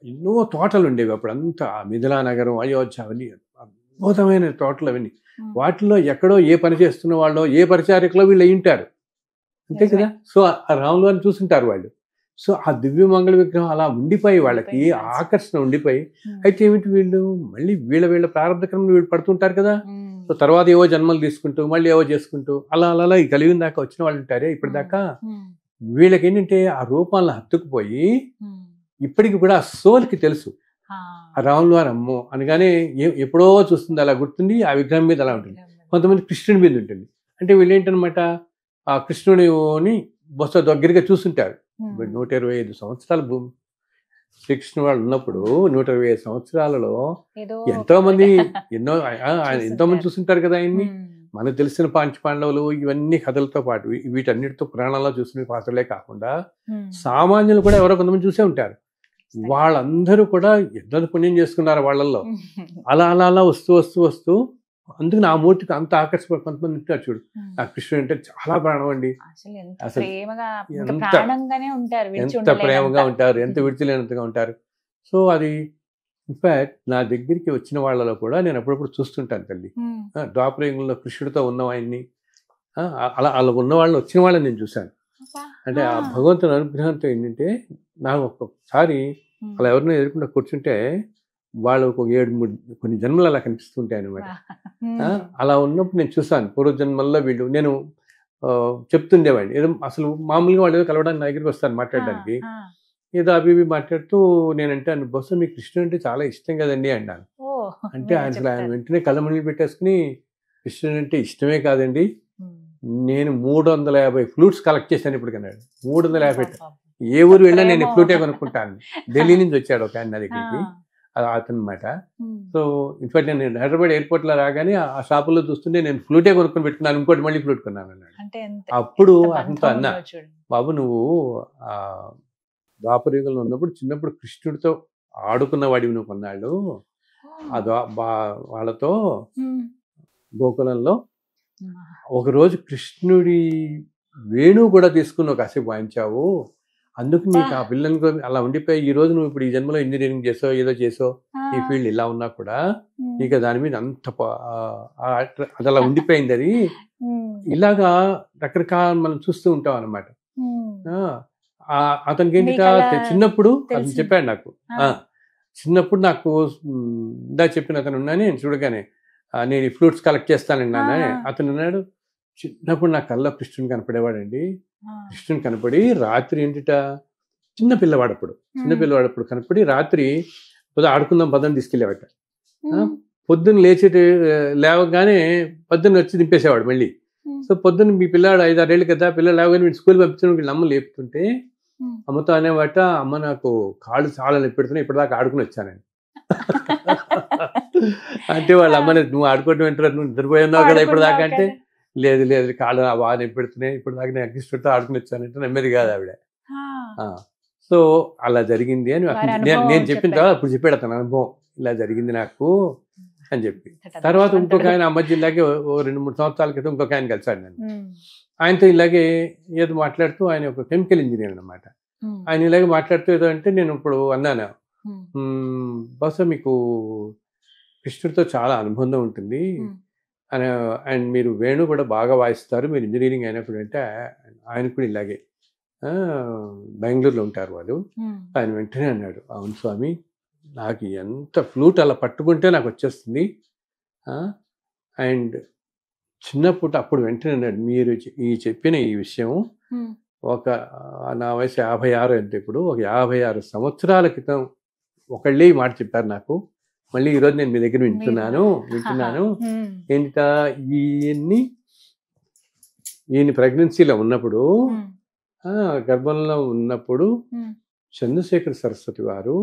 ఎన్నో తోటలు ఉండేవి. అప్పుడు అంతా మిథిలా నగరం, అయోధ్య, అవన్నీ అద్భుతమైన తోటలు అవన్నీ. వాటిలో ఎక్కడో ఏ పని చేస్తున్న వాళ్ళు, ఏ పరిచారికలో వీళ్ళు అయి ఉంటారు, అంతే కదా. సో ఆ రాముల వారిని చూసుంటారు వాళ్ళు. సో ఆ దివ్య మంగళ విగ్రహం అలా ఉండిపోయి వాళ్ళకి ఆకర్షణ ఉండిపోయి, అయితే ఏమిటి వీళ్ళు మళ్ళీ వీళ్ళ ప్రారంభ క్రమంలో వీళ్ళు పడుతుంటారు కదా. సో తర్వాత ఏవో జన్మలు తీసుకుంటూ మళ్ళీ ఏవో చేసుకుంటూ అలా ఈ కలిగిన దాకా వచ్చిన వాళ్ళు ఉంటారే ఇప్పటిదాకా. వీళ్ళకి ఏంటంటే ఆ రూపాలను హత్తుకుపోయి ఇప్పటికి కూడా ఆ సోల్కి తెలుసు ఆ రాముల వారు అమ్మో అనగానే ఎప్పుడో చూస్తుంది, అలా గుర్తుంది, ఆ విగ్రహం మీద అలా ఉంటుంది. కొంతమంది కృష్ణుడి మీద ఉంటుంది. అంటే వీళ్ళు ఏంటనమాట, ఆ కృష్ణుడిని బొత్స దగ్గరగా చూస్తుంటారు. 125 సంవత్సరాల భూమి శ్రీకృష్ణ వాళ్ళు ఉన్నప్పుడు 125 సంవత్సరాలలో ఎంతో మంది చూస్తుంటారు కదా ఆయన్ని. మనకు తెలిసిన పాండవులు ఇవన్నీ కథలతో పాటు వీటన్నిటితో పురాణాల్లో చూసిన పాత్రలే కాకుండా సామాన్యులు కూడా ఎవరో కొంతమంది చూసే ఉంటారు. వాళ్ళందరూ కూడా ఎంత పుణ్యం చేసుకున్నారు వాళ్ళల్లో. అలా వస్తూ అందుకు నా మూర్తికి అంత ఆకర్షపడి కొంతమంది ఉంటారు చూడు. ఆ కృష్ణుడు అంటే చాలా ప్రాణం అండి, అసలు ఎంత ప్రేమగా ఉంటారు, ఎంత విడిచిలేనంతగా ఉంటారు. సో అది ఇన్ఫ్యాక్ట్ నా దగ్గరికి వచ్చిన వాళ్ళలో కూడా నేను అప్పుడప్పుడు చూస్తుంటాను తల్లి. ద్వాపరయుగంలో కృష్ణుడితో ఉన్నవాడిని, అలా అలా ఉన్న వాళ్ళని వచ్చిన వాళ్ళని నేను చూశాను. అంటే ఆ భగవంతుని అనుగ్రహంతో ఏంటంటే నాకు ఒక్కొక్కసారి అలా ఎవరినో ఎదుర్కొంటే కూర్చుంటే వాళ్ళు ఒక 7 కొన్ని జన్మలు అలా కనిపిస్తుంటాయి అనమాట. అలా ఉన్నప్పుడు నేను చూసాను పూర్వజన్మల్లో వీళ్ళు. నేను చెప్తుండేవాడిని ఏదో అసలు మామూలుగా వాళ్ళు ఏదో కలవడానికి నా దగ్గరికి వస్తాను మాట్లాడడానికి, ఏదో అవి ఇవి మాట్లాడుతూ నేనంటే బహుశా మీకు కృష్ణుడు అంటే చాలా ఇష్టం కదండి అన్నాను. అంటే ఆయన వెంటనే కళ్ళమణిలు పెట్టేసుకుని కృష్ణుడు అంటే ఇష్టమే కాదండి, నేను 350 ఫ్లూట్స్ కలెక్ట్ చేశాను ఇప్పుడు కన్నాడు. 350 ఏ ఊరు వెళ్ళినా నేను ఫ్లూటే కొనుక్కుంటాను. ఢిల్లీ నుంచి వచ్చాడు ఒక ఆయన నా దగ్గరికి, అతను అనమాట. సో ఇన్ఫాక్ట్ నేను హైదరాబాద్ ఎయిర్పోర్ట్ లో రాగానే ఆ షాపుల్లో చూస్తుంటే నేను ఫ్లూటే కొనుక్కొని పెట్టుకున్నాను, ఇంకోటి మళ్ళీ ఫ్లూట్ కొన్నాను అన్నాడు. అప్పుడు అతనితో అన్నా, బాబు నువ్వు ద్వాపరయుగంలో ఉన్నప్పుడు చిన్నప్పుడు కృష్ణుడితో ఆడుకున్న వాడివి నువ్వు కొన్నాళ్ళు, వాళ్ళతో గోకులంలో ఒకరోజు కృష్ణుడి వేణువు కూడా తీసుకుని ఒక కాసేపు వాయించావు, అందుకు నీకు ఆ పిల్లలు అలా ఉండిపోయి ఈ రోజు నువ్వు ఇప్పుడు ఈ జన్మలో ఇంజనీరింగ్ చేసావు ఏదో చేసావు, ఈ ఫీల్డ్ ఇలా ఉన్నా కూడా నీకు దాని మీద అంత అది అలా ఉండిపోయింది. అది ఇలాగా రకరకాల మనం చూస్తూ ఉంటాం అన్నమాట. అతనికి ఏంటి చిన్నప్పుడు అతను చెప్పాడు నాకు, చిన్నప్పుడు నాకు ఇందా చెప్పిన అతను ఉన్నాను నేను చూడగానే నేను ఈ ఫ్లూట్స్ కలెక్ట్ చేస్తానన్నానే, అతను అన్నాడు చిన్నప్పుడు నా కళ్ళ కృష్ణుని కనపడేవాడండి, కృష్ణుని కనపడి రాత్రి ఏంటిట చిన్నపిల్లవాడప్పుడు కనపడి రాత్రి ఆడుకుందాం పదని తీసుకెళ్ళేవాట, పొద్దున్న లేవగానే పొద్దున్న వచ్చి దింపేసేవాడు మళ్ళీ. సో పొద్దున్న మీ పిల్లాడు 5-6 ఏళ్ళు కదా, పిల్లలు లేవగానే వీళ్ళు స్కూల్ పంపించడం వీళ్ళ అమ్మ లేపుతుంటే అమ్మతో అనేవాట, అమ్మ నాకు కాళ్ళు చాలా నొప్పి పెడుతున్నాయి ఇప్పటిదాకా ఆడుకుని వచ్చానని. అంటే వాళ్ళ అమ్మని నువ్వు ఆడుకోవడం ఏంటారు, నువ్వు నిద్రపోయినావు కదా ఇప్పటిదాకా అంటే, లేదు లేదు కాళ్ళు బాగా నొప్పి పెడుతున్నాయి ఇప్పటిదాకా నేను అగ్గిష్టతో ఆడుకుని వచ్చానంటే నమ్మేది కాదు ఆవిడ. సో అలా జరిగింది అని నేను చెప్పిన తర్వాత అప్పుడు చెప్పాడు అతను అనుభవం, ఇలా జరిగింది నాకు అని చెప్పి. తర్వాత ఇంకొక ఆయన అమ్మ జిల్లాకి 2-3 సంవత్సరాల క్రితం ఇంకొక ఆయన కలిసాడు నేను. ఆయనతో ఇలాగే ఏదో మాట్లాడుతూ, ఆయన ఒక కెమికల్ ఇంజనీర్ అనమాట, ఆయన ఇలాగే మాట్లాడుతూ ఏదో అంటే నేను ఇప్పుడు అన్నాను, బహుశా మీకు కృష్ణుడితో చాలా అనుబంధం ఉంటుంది అండ్ మీరు వేణు కూడా బాగా వాయిస్తారు, మీరు ఇంజనీరింగ్ అయినప్పుడు అంటే ఆయన కూడా ఇలాగే బెంగళూరులో ఉంటారు వాళ్ళు. ఆయన వెంటనే అన్నాడు, అవును స్వామి నాకు ఎంత ఫ్లూట్ అలా పట్టుకుంటే నాకు వచ్చేస్తుంది. అండ్ చిన్నప్పుడు అప్పుడు వెంటనే అన్నాడు, మీరు చెప్పిన ఈ విషయం నా వయసు 56 అంటే ఇప్పుడు ఒక 56 సంవత్సరాల క్రితం ఒకళ్ళే ఈ మాట చెప్పారు నాకు, మళ్ళీ ఈరోజు నేను మీ దగ్గర వింటున్నాను. ఏంటా ఈయన ప్రెగ్నెన్సీలో ఉన్నప్పుడు గర్భంలో ఉన్నప్పుడు చంద్రశేఖర సరస్వతి వారు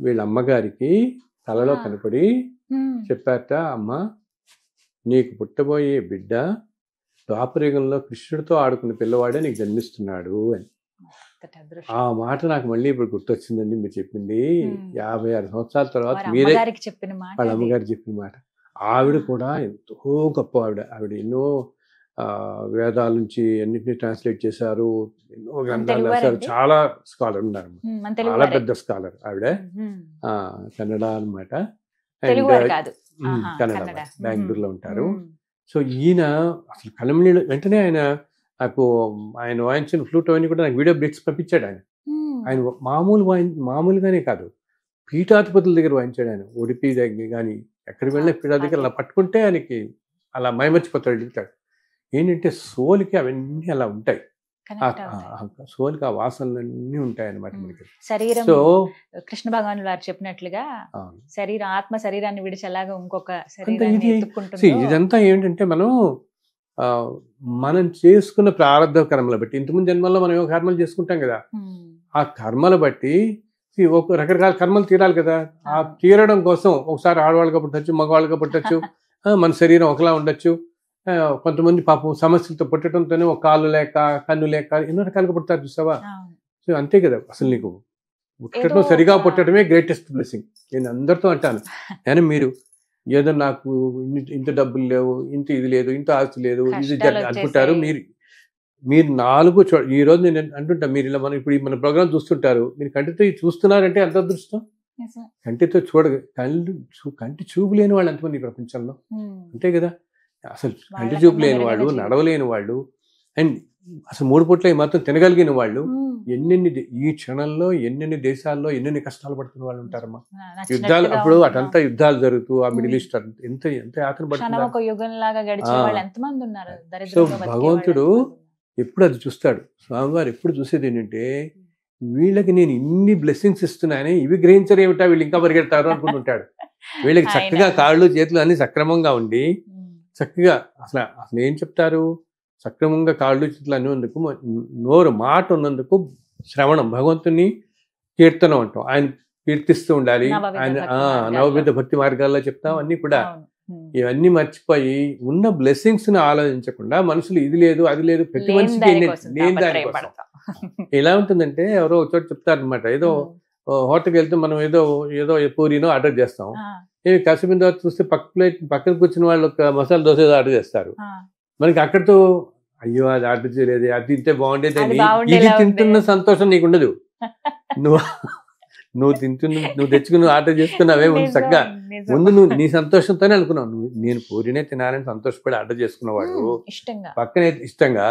వీళ్ళ అమ్మగారికి కలలో కనపడి చెప్పారట, అమ్మ నీకు పుట్టబోయే బిడ్డ ద్వాపరయుగంలో కృష్ణుడితో ఆడుకున్న పిల్లవాడే నీకు జన్మిస్తున్నాడు అని. ఆ మాట నాకు మళ్ళీ ఇప్పుడు గుర్తొచ్చిందండి మీరు చెప్పింది. 56 సంవత్సరాల తర్వాత మీరే వాళ్ళ అమ్మగారు చెప్పిన మాట. ఆవిడ కూడా ఎంతో గొప్ప ఆవిడ ఎన్నో వేదాల నుంచి అన్నింటినీ ట్రాన్స్లేట్ చేశారు, ఎన్నో గ్రంథాలు రాశారు, చాలా స్కాలర్ ఉన్నారు, చాలా పెద్ద స్కాలర్ ఆవిడ. కన్నడ అనమాట, కన్నడ బెంగళూరులో ఉంటారు. సో ఈయన అసలు కలమనీళ్ళు వెంటనే ఆయన వాయించిన ఫ్లూట్ అవన్నీ కూడా నాకు వీడియో బ్రిక్స్ పంపించాడు. ఆయన మామూలుగానే కాదు, పీఠాధిపతుల దగ్గర వాయించాడు ఆయన. ఉడిపి దగ్గర కానీ ఎక్కడికి వెళ్ళినా పీఠాధిపతులు అలా పట్టుకుంటే ఆయనకి అలా మైమర్చిపోతాడు, వెళ్తాడు. ఏంటంటే సోలికి అవన్నీ అలా ఉంటాయి, సోలికి ఆ వాసనలన్నీ ఉంటాయి అన్నమాట మనకి. శరీరం, సో కృష్ణ భగవాన్ వారు చెప్పినట్లుగా ఆత్మ శరీరాన్ని విడిచి అలాగా ఇంకొక ఇదంతా ఏంటంటే మనం చేసుకున్న ప్రారంభ కర్మలు బట్టి, ఇంతకుముందు జన్మల్లో మనం ఏమో కర్మలు చేసుకుంటాం కదా, ఆ కర్మలు బట్టి ఒక రకరకాల కర్మలు తీరాలి కదా. ఆ తీరడం కోసం ఒకసారి ఆడవాళ్ళుగా పుట్టచ్చు, మగవాళ్ళుగా పుట్టచ్చు, మన శరీరం ఒకలా ఉండొచ్చు. కొంతమంది పాపం సమస్యలతో పుట్టడంతోనే ఒక కాళ్ళు లేక కన్ను లేక ఎన్నో రకాలుగా పుడతారు చూసావా. సో అంతే కదా, అసలు నీకు పుట్టడం సరిగా పుట్టడమే గ్రేటెస్ట్ బ్లెస్సింగ్. నేను అందరితో అంటాను, కానీ మీరు ఏదో నాకు ఇంత డబ్బులు లేవు, ఇంత ఇది లేదు, ఇంత ఆస్తి లేదు, ఇది అనుకుంటారు. మీరు 4 ఈ రోజు నేను అంటుంటా, మీరు ఇలా ఇప్పుడు మన ప్రోగ్రామ్ చూస్తుంటారు, మీరు కంటితో చూస్తున్నారంటే ఎంత అదృష్టం. నిజమే. కంటితో కంటి చూపు లేని వాళ్ళు ఎంతమంది ఈ ప్రపంచంలో, అంతే కదా. అసలు కంటి చూపు లేని వాళ్ళు, నడవలేని వాళ్ళు, అండ్ అసలు 3 పూట్ల ఈ మాత్రం తినగలిగిన వాళ్ళు ఈ క్షణంలో ఎన్నెన్ని దేశాల్లో ఎన్నెన్ని కష్టాలు పడుతున్న వాళ్ళు ఉంటారమ్మా. యుద్ధాలు అప్పుడు అటంతా యుద్ధాలు జరుగుతూ ఆ మిడిల్ ఈస్ట్ ఎంత ఎంత ఆకలి పడుతున్నారు. సో భగవంతుడు ఎప్పుడు అది చూస్తాడు. స్వామివారు ఎప్పుడు చూసేది ఏంటంటే వీళ్ళకి నేను ఇన్ని బ్లెస్సింగ్స్ ఇస్తున్నాయని ఇవి గ్రహించరేమిటా, వీళ్ళు ఇంకా పరిగెడతారు అనుకుంటుంటాడు. వీళ్ళకి చక్కగా కాళ్ళు చేతులు అన్ని సక్రమంగా ఉండి చక్కగా అసలు ఏం చెప్తారు, సక్రమంగా కాళ్ళు చేతులు అనేందుకు, నోరు మాట ఉన్నందుకు శ్రవణం, భగవంతుని కీర్తనం అంటాం, ఆయన కీర్తిస్తూ ఉండాలి. ఆయన నవవిధ భక్తి మార్గాల్లో చెప్తాం అన్ని కూడా. ఇవన్నీ మర్చిపోయి ఉన్న బ్లెస్సింగ్స్ ని ఆలోచించకుండా మనుషులు ఇది లేదు అది లేదు, ప్రతి మనిషికి లేని దానికోసం. ఎలా ఉంటుందంటే ఎవరో ఒక చోట చెప్తారనమాట, ఏదో హోటల్కి వెళ్తే మనం ఏదో ఏదో పూరీనో ఆర్డర్ చేస్తాం, కాసేపు తర్వాత చూస్తే పక్కన కూర్చున్న వాళ్ళు ఒక మసాలా దోశ ఆర్డర్ చేస్తారు. మనకి అక్కడితో అయ్యో అది ఆర్డర్ చేయలేదు, అది తింటే బాగుండేది అని ఇది తింటున్న సంతోషం నీకు ఉండదు. నువ్వు తెచ్చుకుని ఆర్డర్ చేసుకున్నావే ముందు చక్కగా, ముందు నువ్వు నీ సంతోషంతోనే అనుకున్నావు. నేను పూరినే తినాలని సంతోషపడి ఆర్డర్ చేసుకున్నవాడు పక్కనే ఇష్టంగా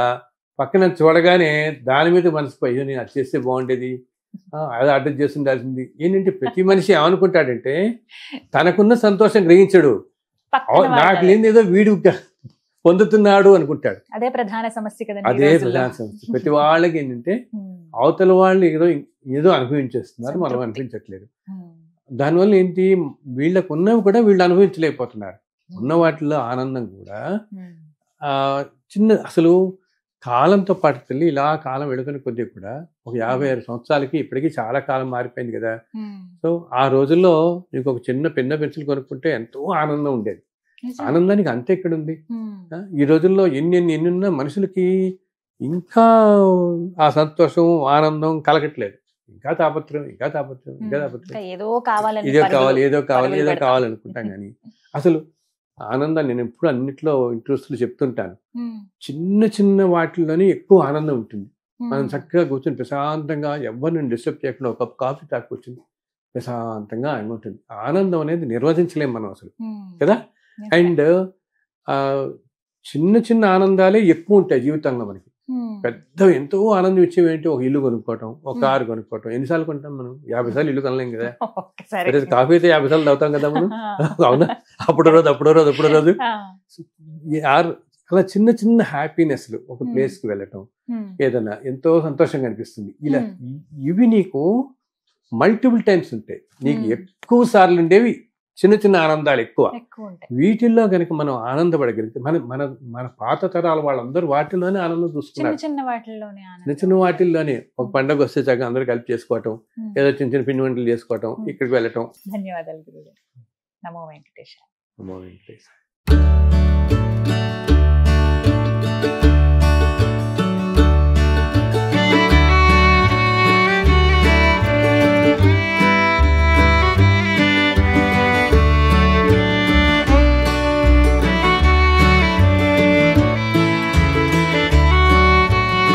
పక్కన చూడగానే దాని మీద మనసుకు అయ్యో నేను అది చేస్తే బాగుండేది, అది ఆర్డర్ చేసి ఉండాల్సింది. ఏంటంటే ప్రతి మనిషి ఏమనుకుంటాడంటే తనకున్న సంతోషం గ్రహించడు, నాకు లేని ఏదో వీడు పొందుతున్నాడు అనుకుంటాడు. అదే ప్రధాన సమస్య కదా. అదే ప్రధాన సమస్య. ప్రతి వాళ్ళకి ఏంటంటే అవతల వాళ్ళు ఏదో అనుభవించేస్తున్నారు, మనం అనిపించట్లేదు. దానివల్ల ఏంటి, వీళ్ళకు ఉన్నవి కూడా వీళ్ళు అనుభవించలేకపోతున్నారు. ఉన్న వాటిలో ఆనందం కూడా అసలు కాలంతో పాటు తల్లి ఇలా కాలం వెళుతున్న కొద్దీ కూడా ఒక 56 సంవత్సరాలకి ఇప్పటికీ చాలా కాలం మారిపోయింది కదా. సో ఆ రోజుల్లో నీకు ఒక చిన్న పెన్న పెన్సిల్ కొనుక్కుంటే ఎంతో ఆనందం ఉండేది. ఆనందానికి అంతే ఎక్కడుంది. ఈ రోజుల్లో ఎన్నున్నా మనుషులకి ఇంకా ఆ సంతోషం ఆనందం కలగట్లేదు. ఇంకా తాపత్రం ఏదో కావాలి ఏదో కావాలి అనుకుంటాం. కానీ అసలు ఆనందాన్ని నేను ఎప్పుడు అన్నిట్లో ఇంట్రెస్ట్లు చెప్తుంటాను, చిన్న చిన్న వాటిల్లోనే ఎక్కువ ఆనందం ఉంటుంది. మనం చక్కగా కూర్చొని ప్రశాంతంగా ఎవరిని డిస్టర్బ్ చేయకుండా ఒక కప్ కాఫీ తాగి కూర్చొని ప్రశాంతంగా ఉంటుంది. ఆనందం అనేది నిర్వచించలేం మనం అసలు కదా. అండ్ చిన్న చిన్న ఆనందాలే ఎక్కువ ఉంటాయి జీవితంలో మనకి. పెద్ద ఎంతో ఆనందం ఇచ్చేవి ఏంటి, ఒక ఇల్లు కొనుక్కోవటం, ఒక కారు కొనుక్కోవటం. ఎన్నిసార్లు కొంటాం మనం? 50 సార్లు ఇల్లు కొనలేం కదా. కాఫీ అయితే 50 సార్లు తాగుతాం కదా మనం, అవునా? అప్పుడో రోజు అలా చిన్న చిన్న హ్యాపీనెస్లు, ఒక ప్లేస్ కి వెళ్ళటం, ఏదన్నా ఎంతో సంతోషంగా అనిపిస్తుంది. ఇలా ఇవి నీకు మల్టిపుల్ టైమ్స్ ఉంటాయి. నీకు ఎక్కువ సార్లు ఉండేవి చిన్న చిన్న ఆనందాలు ఎక్కువ. వీటిల్లో కనుక మనం ఆనందపడగలిగితే మన పాత తరాల వాళ్ళందరూ వాటిల్లోనే ఆనందం చూసుకున్నారు. చిన్న వాటిల్లోనే ఒక పండుగ వస్తే చక్కగా అందరూ కలిపి చేసుకోవటం, ఏదో చిన్న చిన్న పిండి వంటలు చేసుకోవటం, ఇక్కడికి వెళ్ళటం. ధన్యవాదాలు గురుగారు. నమో వెంకటేశాయ. నమో వెంకటేశాయ.